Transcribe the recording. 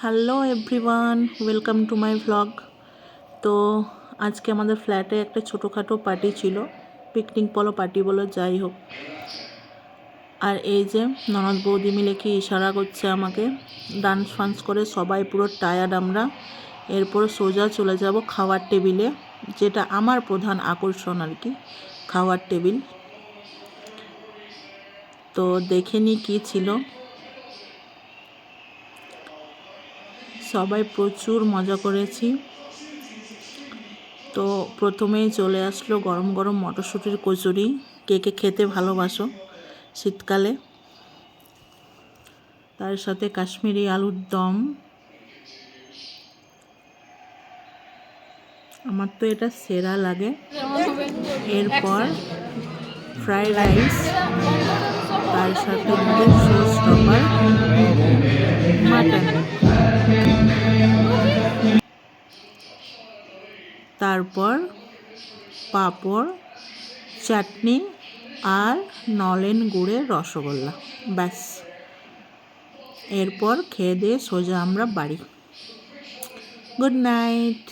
Hello everyone, welcome to my vlog. তো আজকে আমাদের ফ্ল্যাটে একটা ছোটোখাটো পার্টি ছিল, পিকনিক বলো পার্টি বলো যাই হোক। আর এই যে ননদ বৌদি মিলে কি ইশারা করছে আমাকে, ডান্স ফান্স করে সবাই পুরো টায়ার্ড আমরা। এরপর সোজা চলে যাব খাওয়ার টেবিলে, যেটা আমার প্রধান আকর্ষণ আর কি, খাওয়ার টেবিল। তো দেখে নি কী ছিল। সবাই প্রচুর মজা করেছি। তো প্রথমেই চলে আসলো গরম গরম মটরশুঁটির কচুরি। কে কে খেতে ভালোবাসো শীতকালে। তার সাথে কাশ্মীরি আলুর দম, আমার তো এটা সেরা লাগে। এরপর ফ্রাইড রাইস, তার সাথে মাটন, তারপর পাঁপড়, চাটনি আর নলেন গুড়ের রসগোল্লা, ব্যাস। এরপর খেয়ে দিয়ে সোজা আমরা বাড়ি। Good night.